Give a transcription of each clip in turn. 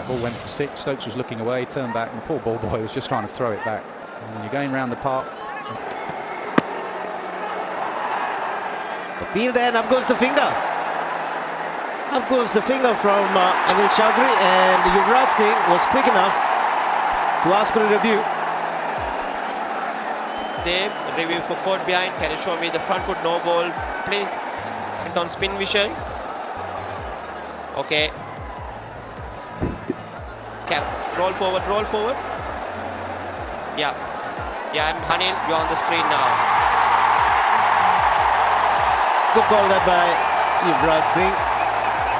Ball went for 6. Stokes was looking away, turned back, and poor ball boy was just trying to throw it back. And when you're going round the park. Appeal there, and up goes the finger. Up goes the finger from Anil Chaudhary, and Yuvraj Singh was quick enough to ask for a review. They review for court behind. Can you show me the front foot no goal, please? And on spin vision. Okay. Cap, roll forward, roll forward. Yeah. Yeah, I'm Anil, you're on the screen now. Good call that by Yuvraj Singh.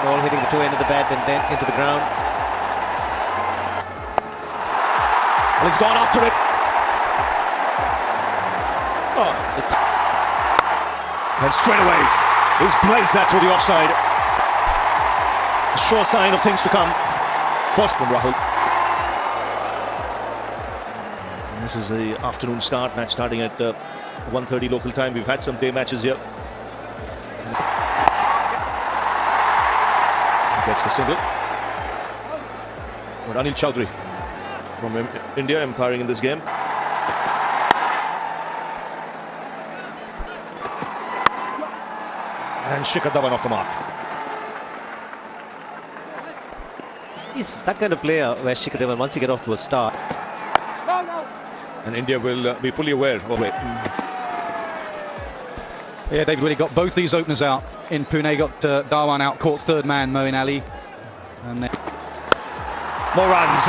Ball hitting the toe end of the bat and then into the ground. Well, he's gone after it. Oh, it's... And straight away, he's blazed that through the offside. A sure sign of things to come. First from Rahul. And this is the afternoon start, match starting at 1:30 local time. We've had some day matches here. Gets the single. But Anil Chaudhary from India umpiring in this game. And Shikhar Dhawan off the mark. He's that kind of player where Shikhar Dhawan, once you get off to a start. And India will be fully aware of it. Yeah, David Willey got both these openers out in Pune, got Dhawan out, caught third man, Moeen Ali. And then... More runs,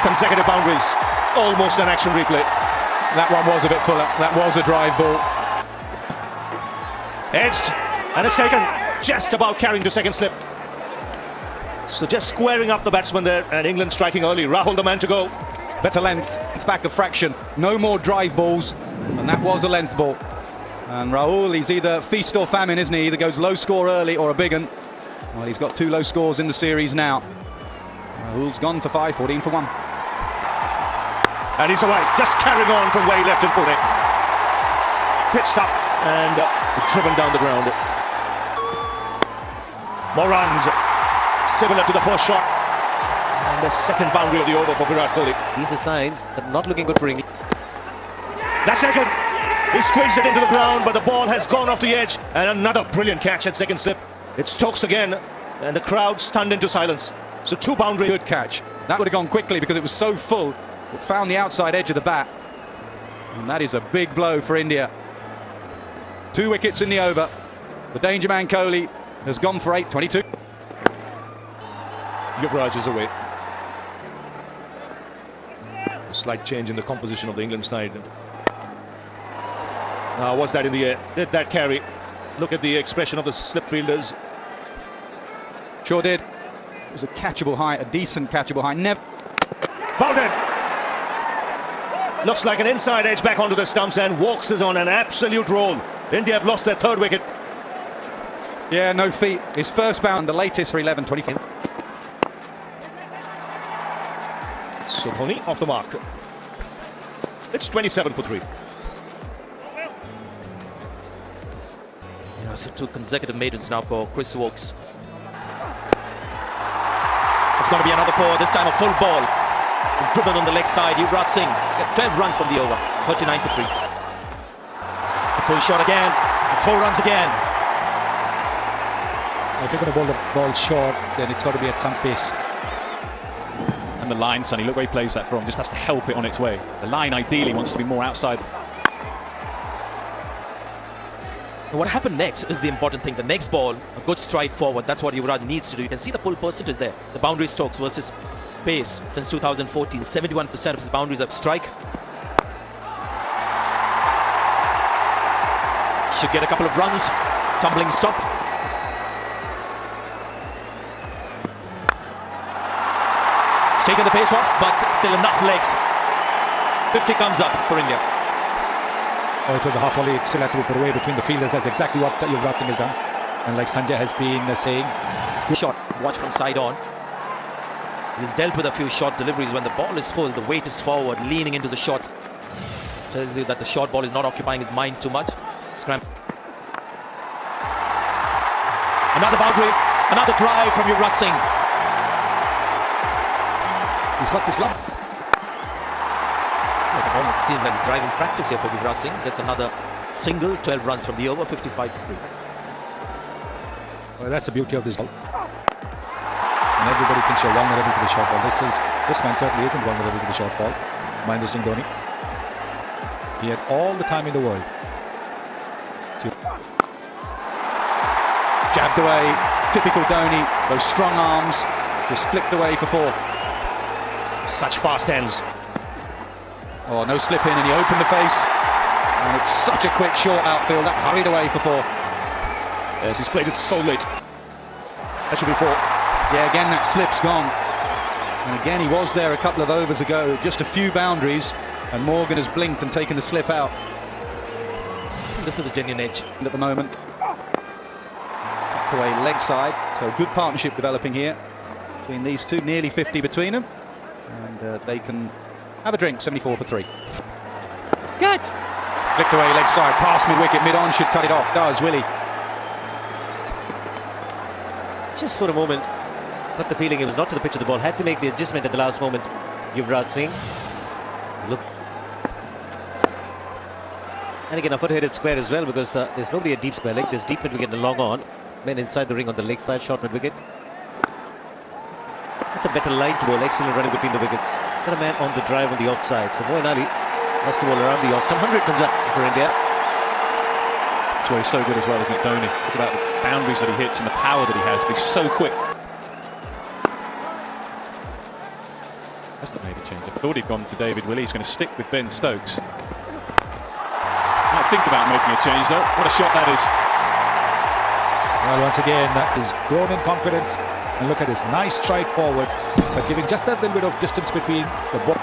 consecutive boundaries, almost an action replay. That one was a bit fuller, that was a drive ball. Edged, and it's taken, just about carrying to second slip. So just squaring up the batsman there, and England striking early. Rahul the man to go. Better length, it's back a fraction, no more drive balls, and that was a length ball. And Rahul, he's either feast or famine, isn't he? Either goes low score early or a big one. Well, he's got 2 low scores in the series now. Rahul's gone for 5, 14 for 1. And he's away, just carrying on from where he left in Pune. Pitched up and driven down the ground. More runs, similar to the first shot. And the second boundary of the over for Virat Kohli. These are signs that are not looking good for England. That's second. He squeezed it into the ground, but the ball has gone off the edge. And another brilliant catch at second slip. It's Stokes again, and the crowd stunned into silence. So 2 boundaries. Good catch. That would have gone quickly because it was so full. It found the outside edge of the bat. And that is a big blow for India. 2 wickets in the over. The danger man Kohli has gone for 8, 22. Yuvraj is away. A slight change in the composition of the England side. Was that in the air? Did that carry? Look at the expression of the slip fielders. Sure did. It was a catchable high, a decent catchable high. Never. Bowden! Looks like an inside edge back onto the stumps, and Walks is on an absolute roll. India have lost their 3rd wicket. Yeah, no feet. His first bound, the latest for 11, 25. Sophoni off the mark. It's 27 for 3. So 2 consecutive maidens now for Chris Walks. It's going to be another 4, this time a full ball. Driven on the leg side, Yuvraj Singh gets 12 runs from the over, 39 for 3. The pull shot again, it's 4 runs again. If you're going to bowl the ball short, then it's got to be at some pace. And the line, Sonny, look where he plays that from, just has to help it on its way. The line ideally wants to be more outside. What happened next is the important thing. The next ball, a good stride forward. That's what Yuvraj needs to do. You can see the pull percentage there. The boundary strokes versus pace since 2014. 71% of his boundaries are strike. Should get a couple of runs. Tumbling stop. It's taken the pace off, but still enough legs. 50 comes up for India. Oh, it was a half volley, still had to put away between the fielders. That's exactly what Yuvraj Singh has done. And like Sanjay has been saying, good shot, watch from side on. He's dealt with a few short deliveries. When the ball is full, the weight is forward, leaning into the shots. Tells you that the short ball is not occupying his mind too much. Scram. Another boundary, another drive from Yuvraj Singh. He's got this lump. At the moment, it seems like he's driving practice here for Yuvraj Singh. Gets another single, 12 runs from the over, 55 for 3. Well, that's the beauty of this ball. And everybody thinks you're vulnerable to the short ball. This man certainly isn't vulnerable to the short ball. Mahendra Singh Dhoni. He had all the time in the world. Jabbed away, typical Dhoni. Those strong arms just flicked away for 4. Such fast ends. Oh, no slip in, and he opened the face. And it's such a quick short outfield. That hurried away for 4. Yes, he's played it so late. That should be 4. Yeah, again, that slip's gone. And again, he was there a couple of overs ago. Just a few boundaries, and Morgan has blinked and taken the slip out. This is a genuine edge At the moment. Away leg side, so good partnership developing here between these two, nearly 50 between them, and they can have a drink. 74 for 3. Catch! Flicked away leg side, past mid-wicket, mid-on, should cut it off, does Willie. Just for a moment, got the feeling it was not to the pitch of the ball. Had to make the adjustment at the last moment. Yuvraj Singh. Look. And again, a foot-headed square as well, because there's nobody at deep square leg. There's deep mid-wicket and a long on. Men inside the ring on the leg side, short mid-wicket. That's a better line to bowl. Excellent running between the wickets. He's got a man on the drive on the offside. So Moeen Ali has to bowl around the off stump. 100 comes up for India. That's why he's so good as well, isn't it, Dhoni? Look about the boundaries that he hits and the power that he has, but he's so quick. Hasn't made a change. I thought he'd gone to David Willey. He's going to stick with Ben Stokes. Might think about making a change, though. What a shot that is. Well, once again, he's grown in confidence. And look at this nice stride forward, but giving just that little bit of distance between the ball.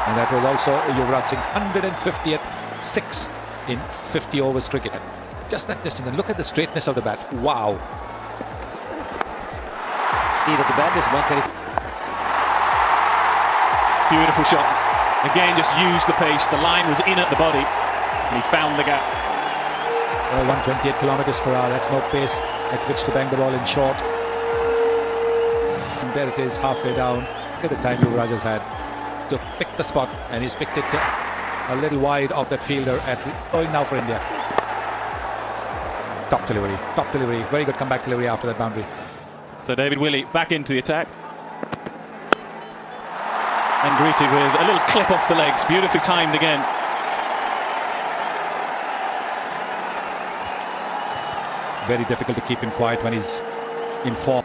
And that was also Yuvraj Singh's 150th 6 in 50 overs cricket. Just that distance, and look at the straightness of the bat. Wow. Speed of the bat is 120. Beautiful shot. Again, just used the pace. The line was in at the body, and he found the gap. Well, 128 kilometers per hour, that's no pace at which to bang the ball in short. And there it is, halfway down. Look at the time Yuvraj has had to pick the spot, and he's picked it a little wide of that fielder at going now for India. Top delivery, very good comeback delivery after that boundary. So David Willey back into the attack. And greeted with a little clip off the legs, beautifully timed again. Very difficult to keep him quiet when he's in form.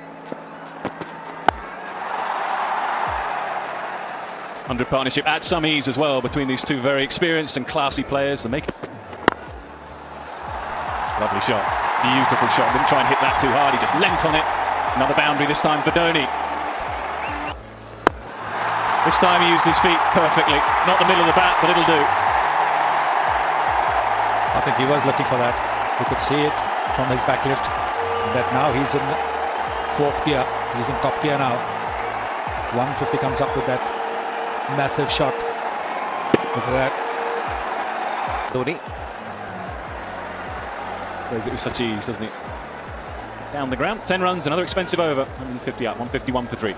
100 partnership at some ease as well between these two very experienced and classy players. They make lovely shot, beautiful shot. Didn't try and hit that too hard. He just leant on it. Another boundary this time for Dhoni. This time he used his feet perfectly. Not the middle of the bat, but it'll do. I think he was looking for that. You could see it from his back lift. That now he's in 4th gear. He's in top gear now. 150 comes up with that massive shot. Look at that. Dhoni. Plays it with such ease, doesn't he? Down the ground, 10 runs, another expensive over. 150 up, 151 for 3.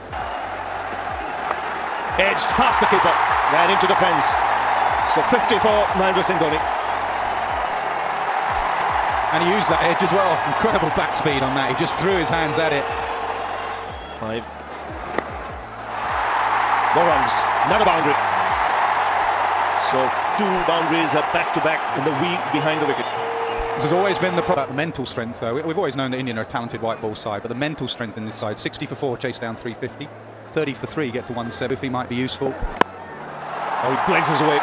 Edged past the keeper, right into the fence. So 50 for Mahendra Singh Dhoni. And he used that edge as well. Incredible bat speed on that. He just threw his hands at it. 5 more runs, another boundary. So 2 boundaries are back to back in the weed behind the wicket. This has always been the problem. About the mental strength, though. We've always known that Indian are a talented white ball side, but the mental strength in this side. 60 for 4, chase down 350. 30 for 3, get to 170. Might be useful. Oh, he blazes away.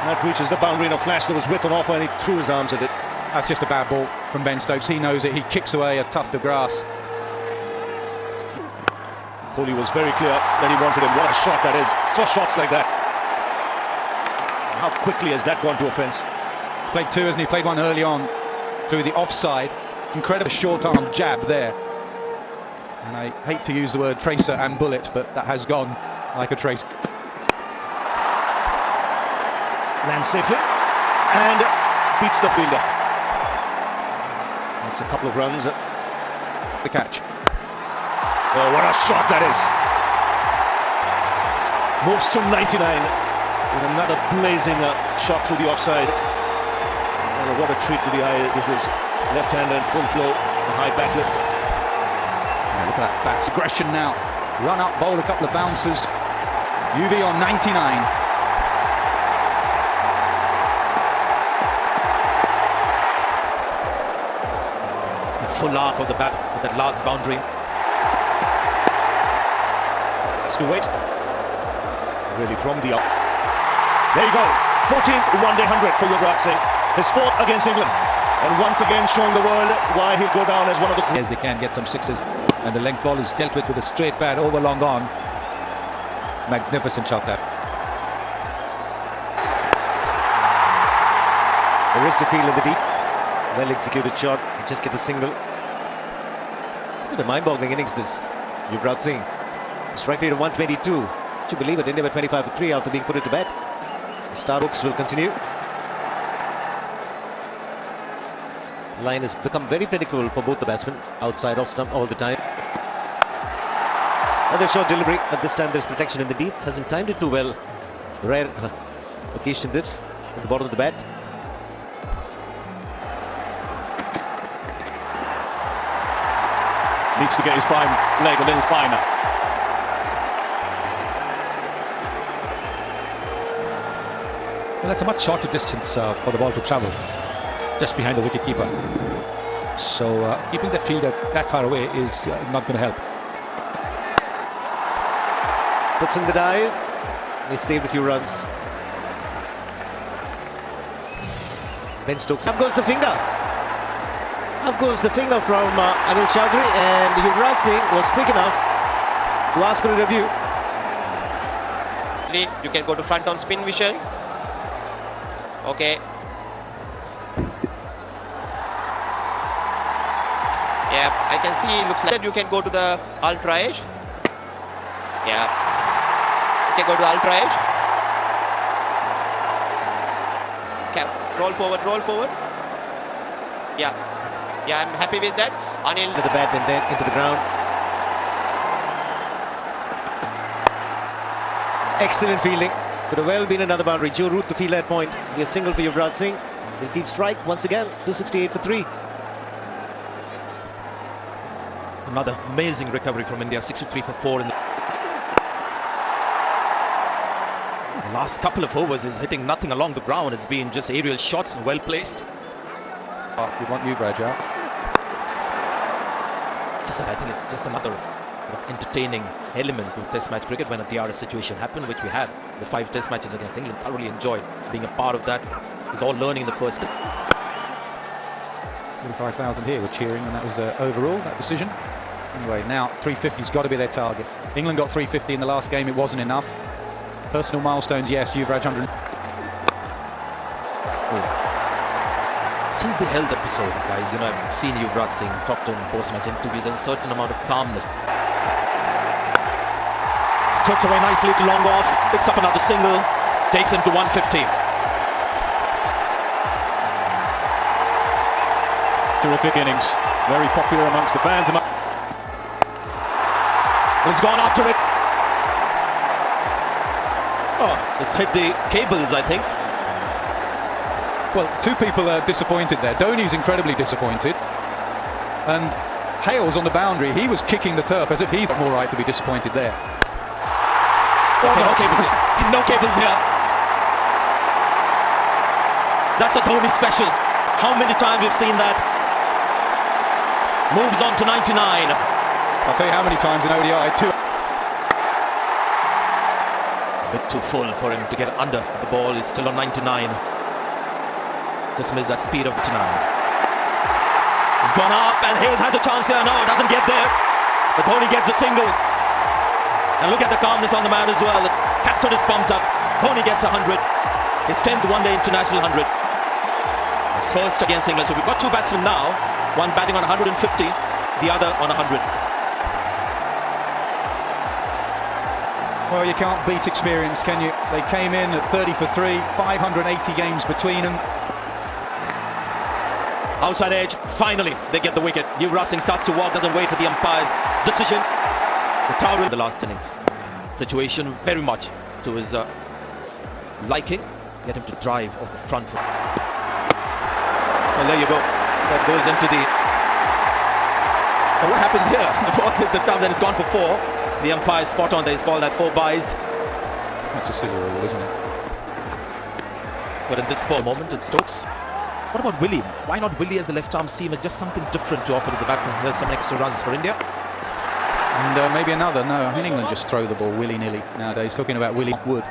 That reaches the boundary in a flash. There was width on offer, and he threw his arms at it. That's just a bad ball from Ben Stokes. He knows it. He kicks away a tuft of grass. Kohli was very clear that he wanted him. What a shot that is. So shots like that. How quickly has that gone to a fence? He's played 2, hasn't he? Played 1 early on through the offside. Incredible short arm jab there. And I hate to use the word tracer and bullet, but that has gone like a tracer. Lands safely and beats the fielder. That's a couple of runs. The catch. Oh, what a shot that is. Moves to 99 with another blazing shot through the offside. Oh, what a treat to the eye this is. Left-hander in full flow, the high backlip. Yeah, look at that back's aggression now. Run up, bowl a couple of bounces. UV on 99. The full arc of the bat with that last boundary. To wait. Really from the up. There you go. 14th one-day 100 for Yuvraj Singh. His fourth against England. And once again showing the world why he'll go down as one of the... As they can get some sixes. And the length ball is dealt with a straight bat over long on. Magnificent shot that. There is the field in the deep. Well executed shot. Just get the single. It's been a mind-boggling innings this. Yuvraj Singh. Strike rate of 122. Would you believe it? India were 25 for 3 after being put into bed. The star hooks will continue. Line has become very predictable for both the batsmen. Outside off stump all the time. Another short delivery, but this time there's protection in the deep. Hasn't timed it too well. Rare occasion this at the bottom of the bat. Needs to get his fine leg a little finer. Well, that's a much shorter distance for the ball to travel, just behind the wicketkeeper. So keeping that fielder that far away is not going to help. Puts in the dive. They stayed with few runs. Ben Stokes. Up goes the finger. Up goes the finger from Anil Chaudhary, and Yuvraj Singh was quick enough to ask for a review. You can go to front on spin vision. Okay. Yeah, I can see. Looks like you can go to the ultra edge. Yeah. You can go to the ultra edge. Cap. Roll forward. Roll forward. Yeah. Yeah, I'm happy with that. Anil. To the bat and then into the ground. Excellent fielding. Could have well been another boundary. Joe Root, the field at point. Be a single for Yuvraj Singh. Will keep strike once again. 268 for 3. Another amazing recovery from India. 63 for 4 in the last couple of overs. Is hitting nothing along the ground. It's been just aerial shots and well placed. We want Yuvraj out. Just that I think it's just another entertaining element to Test match cricket when a DRS situation happened, which we had. The 5 Test matches against England, thoroughly enjoyed being a part of that. It was all learning in the first. 45,000 here were cheering, and that was overall that decision. Anyway, now 350's got to be their target. England got 350 in the last game. It wasn't enough. Personal milestones, yes. Yuvraj 100. Since the health episode, guys, I've seen Yuvraj Singh talk to him in post-match interviews. There's a certain amount of calmness. Strokes away nicely to long off, picks up another single, takes him to 150. Terrific innings. Very popular amongst the fans. He's gone after it. Oh, it's hit the cables, I think. Well, 2 people are disappointed there. Dhoni's incredibly disappointed. And Hale's on the boundary. He was kicking the turf as if he's more right to be disappointed there. Okay, no cables here. No cables here. That's a Dhoni special. How many times we've seen that? Moves on to 99. I'll tell you how many times in ODI. 2. A bit too full for him to get under. The ball is still on 99. Just missed that speed of 99. He's gone up and Hales has a chance here. No, doesn't get there. But Dhoni gets a single. And look at the calmness on the man as well. The captain is pumped up. Dhoni gets 100. His 10th one-day international 100. His first against England. So we've got 2 batsmen now. One batting on 150, the other on 100. Well, you can't beat experience, can you? They came in at 30 for 3, 580 games between them. Outside edge, finally they get the wicket. Yuvraj Singh starts to walk, doesn't wait for the umpire's decision. The crowd in the last innings. Situation very much to his liking. Get him to drive off the front foot. Well, there you go. That goes into the... Now what happens here? The ball's hit the stump, then it's gone for 4. The umpire spot on there. He's called that 4 byes. That's a silly rule, isn't it? But in this sport moment, it's Stokes. What about Willie? Why not Willie as a left-arm seamer? Just something different to offer to the batsman. Here's some extra runs for India. And maybe another. No, I mean England just throw the ball willy-nilly nowadays. Talking about Willie Wood.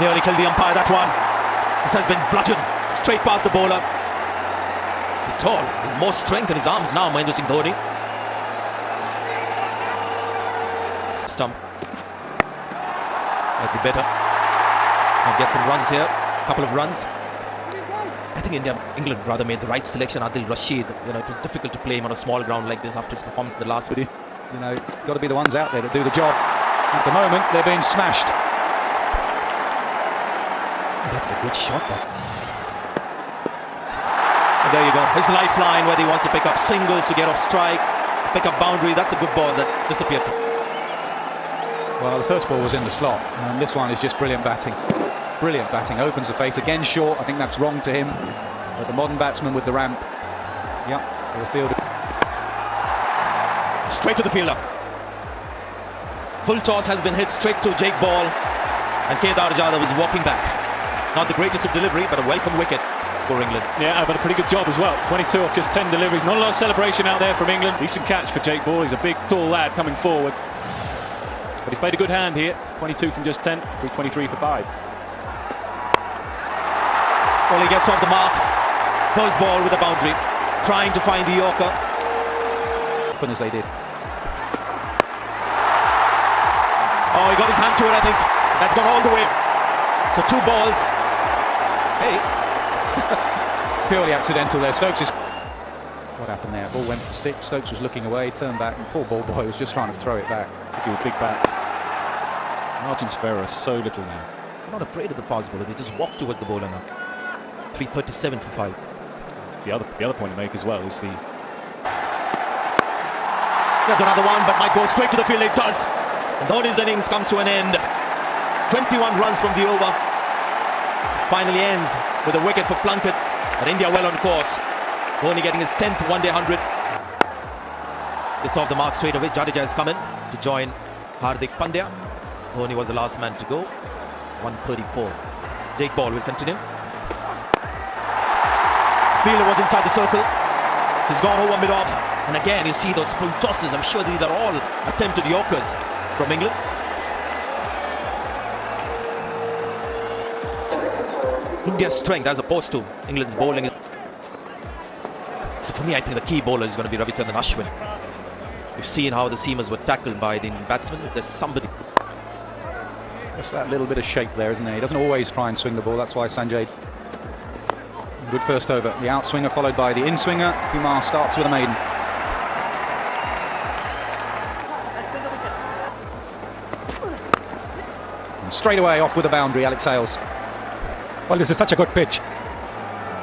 Nearly killed the umpire, that one. This has been bludgeoned straight past the bowler. Tall. There's more strength in his arms now, Mahendra Singh Dhoni. Stump. Might be better. Might get some runs here. Couple of runs. I think England rather made the right selection. Adil Rashid. You know, it was difficult to play him on a small ground like this after his performance in the last video. You know, it's got to be the ones out there that do the job. At the moment, they're being smashed. That's a good shot, though. And there you go. His lifeline, whether he wants to pick up singles to get off strike, pick up boundary. That's a good ball that's disappeared. Well, the first ball was in the slot, and this one is just brilliant batting. Brilliant batting. Opens the face again short. I think that's wrong to him. But the modern batsman with the ramp. Yep, the fielder. Straight to the fielder. Full toss has been hit straight to Jake Ball, and Kedar Jadhav was walking back. Not the greatest of delivery, but a welcome wicket for England. Yeah, but a pretty good job as well. 22 off just 10 deliveries. Not a lot of celebration out there from England. Decent catch for Jake Ball. He's a big, tall lad coming forward. But he's played a good hand here. 22 from just 10, 23 for 5. Well, he gets off the mark. First ball with a boundary. Trying to find the Yorker. Often as they did. Oh, he got his hand to it, I think. That's gone all the way. So 2 balls. Hey. Purely accidental there. Stokes is... What happened there? Ball went for 6. Stokes was looking away, turned back, and poor ball boy was just trying to throw it back. Do big bats. Margins for error are so little now. They're not afraid of the fast bowler. They just walk towards the bowler now. 337 for 5. The other point to make as well is the... There's another one, but might go straight to the field. It does. And Dhoni's innings comes to an end. 21 runs from the over. Finally ends with a wicket for Plunkett. But India well on course. Dhoni getting his 10th one-day 100. Gets off the mark straight away. Jadeja has come in to join Hardik Pandya. Dhoni was the last man to go. 134. Jake Ball will continue. Fielder was inside the circle. He's gone over mid-off. And again, you see those full tosses. I'm sure these are all attempted Yorkers from England. India's strength as opposed to England's bowling. So for me, I think the key bowler is going to be Ravichandran Ashwin. We've seen how the seamers were tackled by the batsmen. If there's somebody... Just that little bit of shape there, isn't there? He doesn't always try and swing the ball. That's why Sanjay... Good first over. The outswinger followed by the inswinger. Kumar starts with a maiden. And straight away off with a boundary, Alex Hales. Well, this is such a good pitch.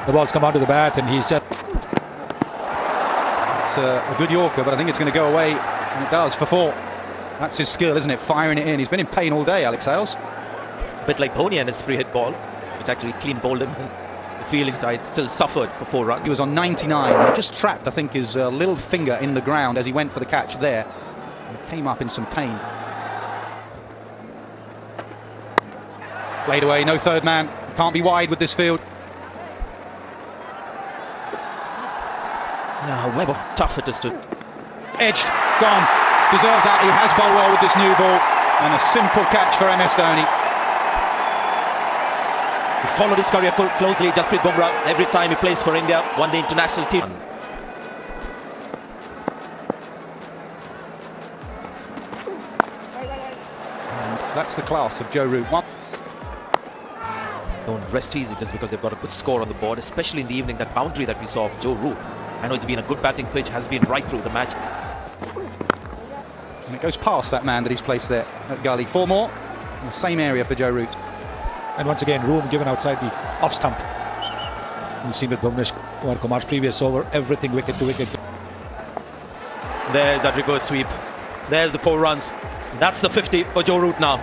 The ball's come onto the bat and he's just... It's a good Yorker, but I think it's going to go away, and it does, for 4. That's his skill, isn't it? Firing it in. He's been in pain all day, Alex Hales. A bit like Dhoni and his free hit ball, which actually clean bowled him. The fielding side still suffered for 4 runs. He was on 99. He just trapped, I think, his little finger in the ground as he went for the catch there. He came up in some pain. Played away, no third man. Can't be wide with this field. Now, however tough it is to... Edged, gone. Deserved that. He has bowled well with this new ball. And a simple catch for MS Dhoni. He followed his career closely. Jasprit Bumrah, every time he plays for India, won the international team. And that's the class of Joe Root. Don't rest easy just because they've got a good score on the board, especially in the evening. That boundary that we saw of Joe Root. I know it's been a good batting pitch, has been right through the match. And it goes past that man that he's placed there at Gully. 4 more in the same area for Joe Root. And once again, room given outside the off stump. You've seen with Bhuvnesh Kumar's previous over, everything wicket to wicket. There's that reverse sweep. There's the 4 runs. That's the 50 for Joe Root now.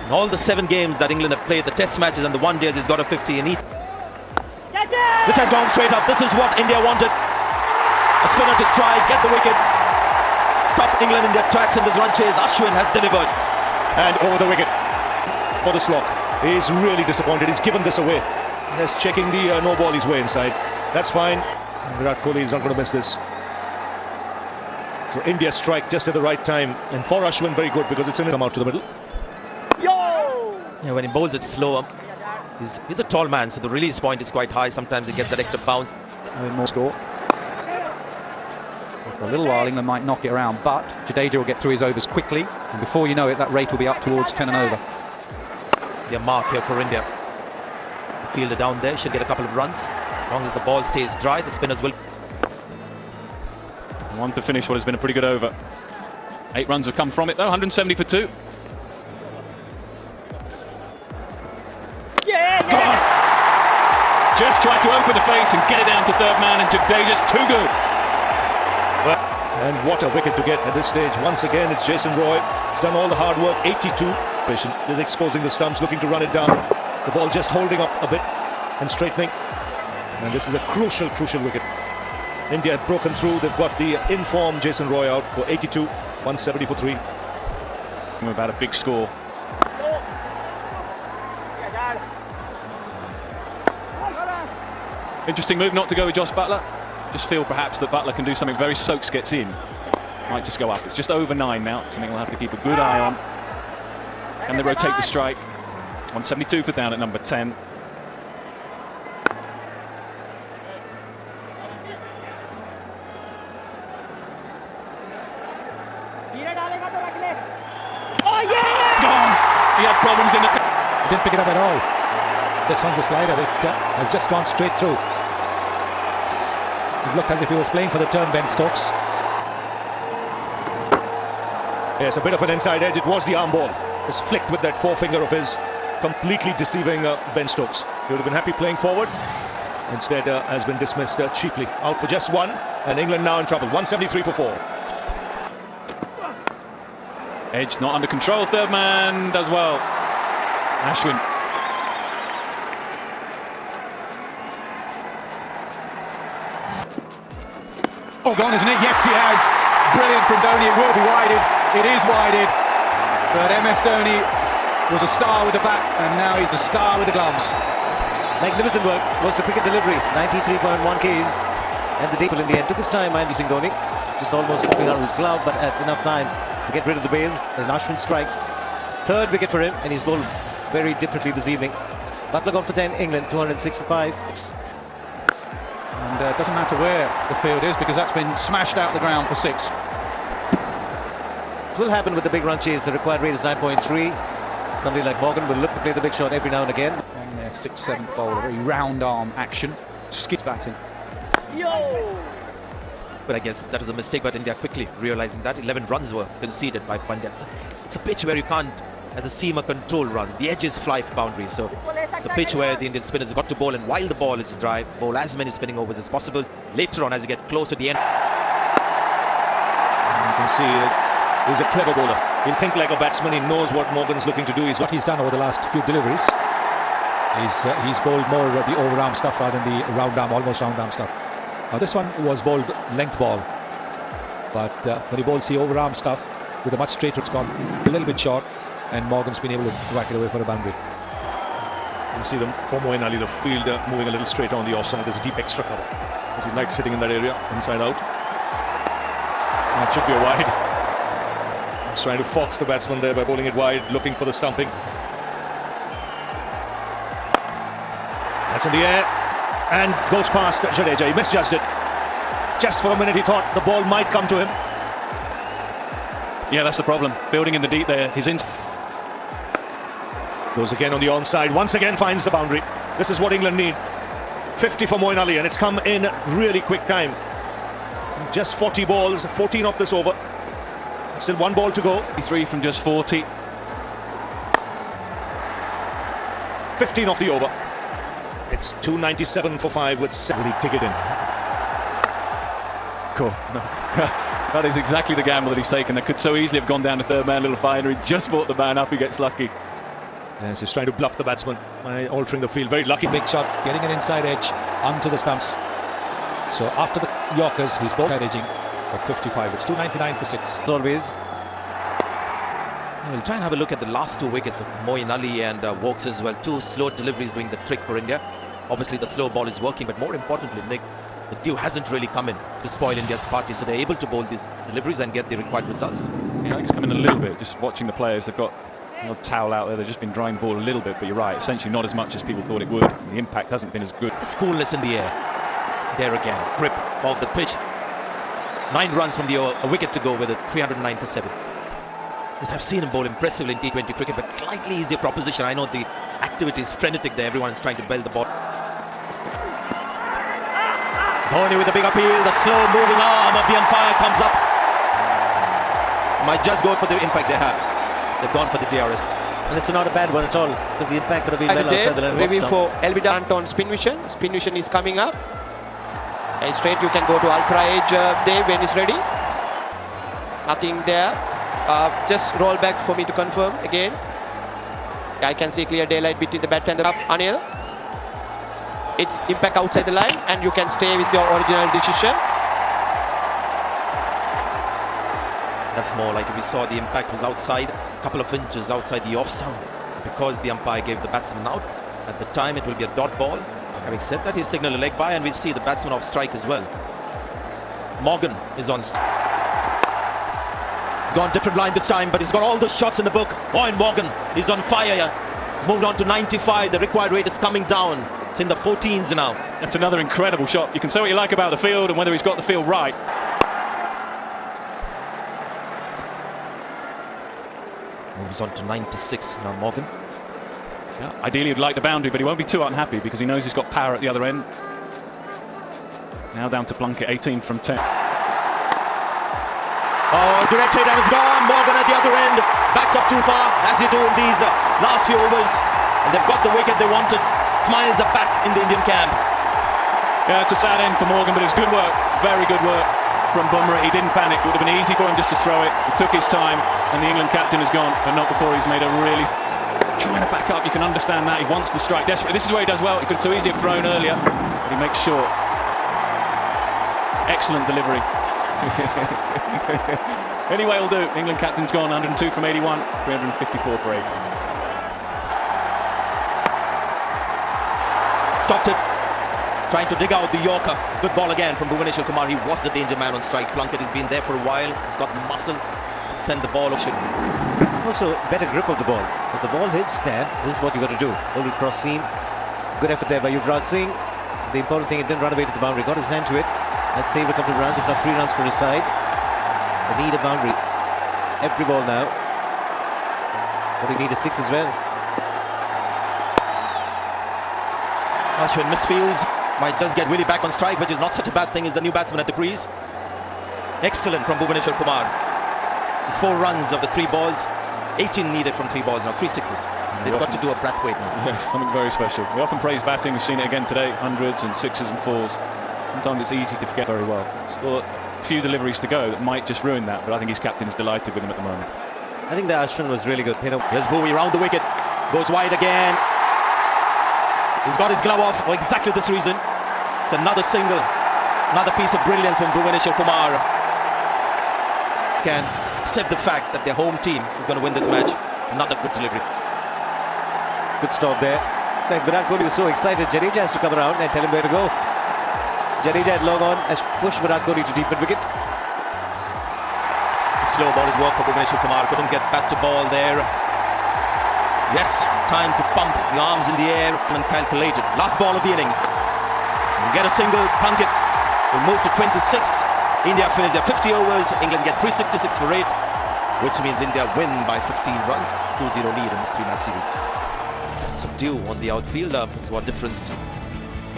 In all the 7 games that England have played, the test matches and the one days, he's got a 50 in each. This has gone straight up. This is what India wanted. A spinner to strike, get the wickets, stop England in their tracks in this run chase. Ashwin has delivered. And over the wicket for the slot. He's really disappointed. He's given this away. He's checking the no ball his way inside. That's fine. Virat Kohli is not going to miss this. So India strike just at the right time. And for Ashwin, very good because it's in come out to the middle. Yeah, when he bowls it slower, he's a tall man, so the release point is quite high. Sometimes he gets that extra bounce. More score. So for a little while, England might knock it around, but Jadeja will get through his overs quickly, and before you know it, that rate will be up towards 10 and over. Their mark here for India. The fielder down there should get a couple of runs. As long as the ball stays dry, the spinners will. One to finish what has been a pretty good over. 8 runs have come from it though, 170 for 2. Just tried to open the face and get it down to third man, and Jadeja's too good. And what a wicket to get at this stage. Once again, it's Jason Roy. He's done all the hard work. 82. Is exposing the stumps, looking to run it down. The ball just holding up a bit and straightening. And this is a crucial wicket. India had broken through. They've got the in-form Jason Roy out for 82. 170 for 3. We're about a big score. Interesting move not to go with Jos Buttler. Just feel perhaps that Buttler can do something very Stokes gets in. Might just go up. It's just over 9 now. Something we'll have to keep a good eye on. Can they rotate the strike? 172 for down at number 10. Gone. He had problems in the. Didn't pick it up at all. This one's a slider that has just gone straight through. It looked as if he was playing for the turn, Ben Stokes. Yes, a bit of an inside edge. It was the arm ball. It's flicked with that forefinger of his, completely deceiving Ben Stokes. He would have been happy playing forward. Instead, has been dismissed cheaply. Out for just 1, and England now in trouble. 173 for 4. Edge not under control. Third man does well. Ashwin. Oh, gone, isn't it? Yes, he has. Brilliant from Dhoni. It will be wided. It is wided. But MS Dhoni was a star with the bat, and now he's a star with the gloves. Magnificent work was the cricket delivery. 93.1 Ks. And the deep in the end took his time, Mahendra Singh Dhoni. Just almost popping out of his glove, but had enough time to get rid of the bails. And Ashwin strikes. 3rd wicket for him, and he's bowled very differently this evening. Buttler gone for 10, England 206 for 5. And it doesn't matter where the field is, because that's been smashed out the ground for 6. It will happen with the big run chase. The required rate is 9.3. Somebody like Morgan will look to play the big shot every now and again. And their 6th, 7th bowler, very round arm action. Skids batting. But I guess that was a mistake by India, quickly realizing that 11 runs were conceded by Pandya. It's a pitch where you can't, as a seamer, control runs. The edges fly for boundaries, so it's a pitch where the Indian spinners have got to bowl, and while the ball is dry, bowl as many spinning overs as possible. Later on, as you get close to the end, You can see he's a clever bowler. He'll think like a batsman. He knows what Morgan's looking to do. What he's done over the last few deliveries is he's bowled more of the over-arm stuff rather than the round arm, almost round arm stuff. Now this one was bowled length ball, but when he bowls the over-arm stuff with a much straighter, it's gone a little bit short, and Morgan's been able to whack it away for a boundary. You can see them for Moeen Ali, the fielder, moving a little straighter on the offside. There's a deep extra cover, because he likes hitting in that area, inside out. And it should be a wide. He's trying to fox the batsman there by bowling it wide, looking for the stumping. That's in the air, and goes past Jadeja. He misjudged it. Just for a minute he thought the ball might come to him. Yeah, that's the problem. Building in the deep there. His Goes again on the onside, once again finds the boundary. This is what England need. 50 for Moeen Ali, and it's come in really quick time. Just 40 balls, 14 off this over. Still 1 ball to go. 3 from just 40. 15 off the over. It's 297 for 5 with 70. Dig it in. Cool. No. That is exactly the gamble that he's taken. They could so easily have gone down to third man, little finder. He just brought the man up, he gets lucky. Yes, he's trying to bluff the batsman by altering the field. Very lucky. Big shot, getting an inside edge onto the stumps. So after the Yorkers, he's both edging for 55. It's 299 for 6. As always. We'll try and have a look at the last 2 wickets of Moeen Ali and Wokes as well. 2 slow deliveries doing the trick for India. Obviously the slow ball is working, but more importantly, Nick, the dew hasn't really come in to spoil India's party, so they're able to bowl these deliveries and get the required results. Yeah, it's come in a little bit, just watching the players. They've got a towel out there, they've just been drying the ball a little bit, but you're right, essentially not as much as people thought it would. The impact hasn't been as good. There's coolness in the air. There again, grip of the pitch. 9 runs from the a wicket to go with it, 309 for 7. Yes, I've seen him bowl impressively in T20 cricket, but slightly easier proposition. I know the activity is frenetic there, everyone is trying to belt the ball. Dhoni with a big appeal, the slow moving arm of the umpire comes up. Might just go for the impact they have. They've gone for the DRS. And it's not a bad one at all, because the impact could have been well outside the line. Review for LB Dant on spin vision. Spin vision is coming up. And straight you can go to ultra edge there when it's ready. Nothing there. Just roll back for me to confirm again. I can see clear daylight between the bat and the up. Anil. It's impact outside the line and you can stay with your original decision. That's more like we saw the impact was outside, a couple of inches outside the off stump. Because the umpire gave the batsman out, at the time it will be a dot ball. Having said that, he'll signal a leg by and we'll see the batsman off strike as well. Morgan is on. He's gone different line this time, but he's got all those shots in the book. Owen Morgan is on fire. He's moved on to 95. The required rate is coming down. It's in the 14s now. That's another incredible shot. You can say what you like about the field and whether he's got the field right. Moves on to 96 now, Morgan. Yeah, ideally he'd like the boundary, but he won't be too unhappy because he knows he's got power at the other end. Now down to Plunkett, 18 from 10. Oh, direct hit and it's gone. Morgan at the other end. Backed up too far, as you do in these last few overs. And they've got the wicket they wanted. Smiles are back in the Indian camp. Yeah, it's a sad end for Morgan, but it's good work. Very good work from Bumrah. He didn't panic. It would have been easy for him just to throw it. He took his time, and the England captain is gone, but not before he's made a really... Trying to back up, you can understand that. He wants the strike desperately. This is where he does well. He could so easily have thrown earlier, but he makes sure. Excellent delivery. Anyway, will do. England captain's gone, 102 from 81, 354 for 8. Stopped it. Trying to dig out the Yorker. Good ball again from Bhuvaneshwar Kumar. He was the danger man on strike. Plunkett has been there for a while. He's got muscle. Send the ball. Also, better grip of the ball. If the ball hits there, this is what you got to do. Hold it cross seam. Good effort there by Yuvraj Singh. The important thing, it didn't run away to the boundary. Got his hand to it. Let's save a couple of runs, if not 3 runs for his side. They need a boundary. Every ball now. But we need a 6 as well. Ashwin misfields. Might just get really back on strike, which is not such a bad thing as the new batsman at the crease. Excellent from Bhuvaneshwar Kumar. It's 4 runs of the 3 balls. 18 needed from 3 balls now, 3 sixes. They've got to do a Brathwaite now. Yes, something very special. We often praise batting. We've seen it again today. Hundreds and 6s and 4s. Sometimes it's easy to forget very well. Still a few deliveries to go that might just ruin that, but I think his captain's delighted with him at the moment. I think the Ashwin was really good. Here's Bhuvi round the wicket. Goes wide again. He's got his glove off for exactly this reason. It's another single. Another piece of brilliance from Bhuvaneshwar Kumar. Can accept the fact that their home team is going to win this match. Another good delivery. Good stop there. Like Virat Kohli was so excited, Jadeja has to come around and tell him where to go. Jadeja had long on, has pushed Virat Kohli to deep mid-wicket. The slow ball is work for Bhuvaneshwar Kumar. Couldn't get back to ball there. Yes, time to pump the arms in the air and calculated. Last ball of the innings. You get a single. Plunkett will move to 26. India finish their 50 overs. England get 366 for 8, which means India win by 15 runs. 2-0 lead in this 3-match series. Lots of dew on the outfield is what difference.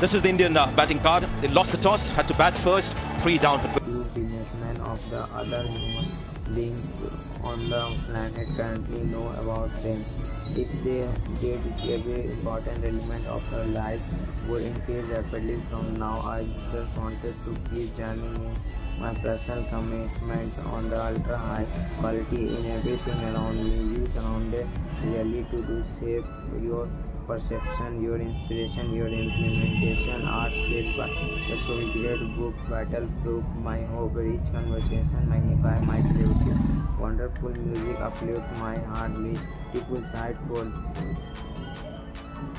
This is the Indian batting card. They lost the toss, had to bat first. 3 down for... Few businessmen of the other human beings on the planet currently know about them. If they did every important element of her life, would increase rapidly from now. I just wanted to keep journeying in my personal commitment on the ultra high quality in everything around me. You surrounded really to shape your perception, your inspiration, your implementation. Art filled by the soul, great book, battle-proof, my hope, rich conversation, magnify my creativity. Wonderful music uplift my heart, beautiful sight for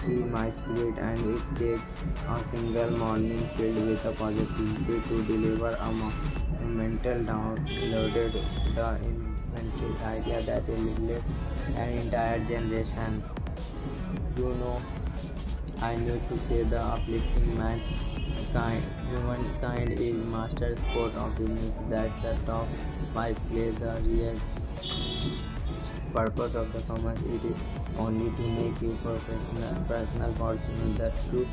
my spirit, and it takes a single morning filled with a positivity to deliver a mental downloaded the infantile idea that will live an entire generation. You know, I need to say the uplifting humankind is master sport of business. That's the top 5 play. The real purpose of the commerce it is only to make you personal fortune. The true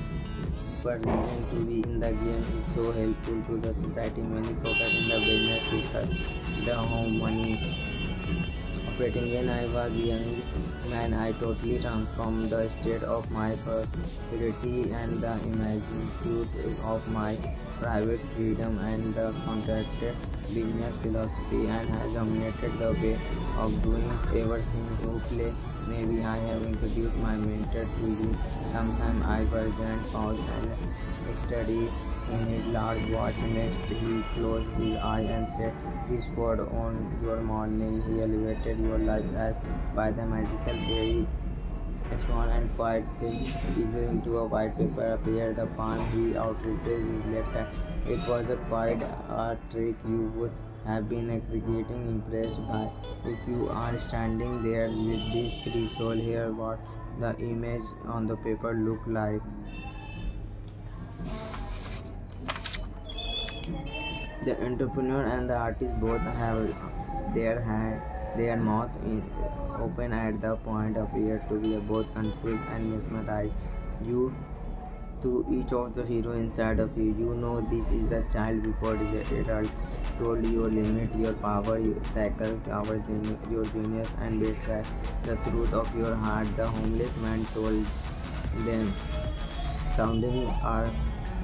reason to be in the game is so helpful to the society. Many focus in the business to serve the home money operating. When I was young man, I totally transformed the state of my prosperity and the magnitude of my private freedom and the contracted business philosophy, and has dominated the way of doing ever since. Hopefully, maybe I have introduced my mentor to you. Sometime I present pause and study in his large watch. Next, he closed his eye and said this word on your morning. He elevated your life as by the magical fairy. A small and quiet thing is into a white paper appeared. The palm he outreaches his left hand. It was a quite a trick you would have been executing impressed by if you are standing there with these 3 souls here. What the image on the paper look like? The entrepreneur and the artist both have their mouth open at the point, appear to be both confused and mesmerized. You to each of the hero inside of you. You know this is the child before the adult. Told your limit, your power, your cycles, your genius, and betray the truth of your heart. The homeless man told them, sounding are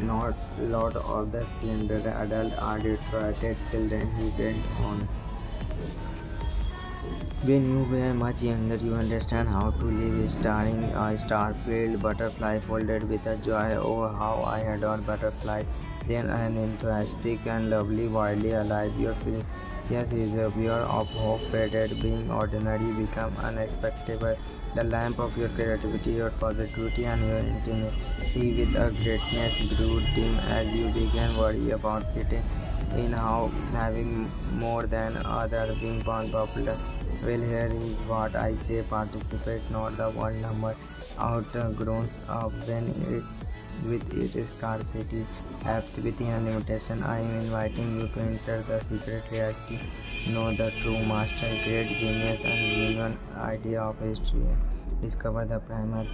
not lot of the splendor. The adult are detroited children. He went on. When you were much younger, you understand how to live, starring a star-filled butterfly folded with a joy. Oh, how I adored butterflies. Then an enthusiastic and lovely, wildly alive. Your precious reservoir of hope faded, being ordinary become unexpected. The lamp of your creativity, your positivity, and your intimacy with a greatness grew dim as you began worry about fitting in, how having more than other, being popular. Well, here is what I say: participate, not the world number outgrows up when it with its scarcity, aptitude, and limitation. I am inviting you to enter the secret reality, know the true master, great genius, and genuine idea of history. Discover the primal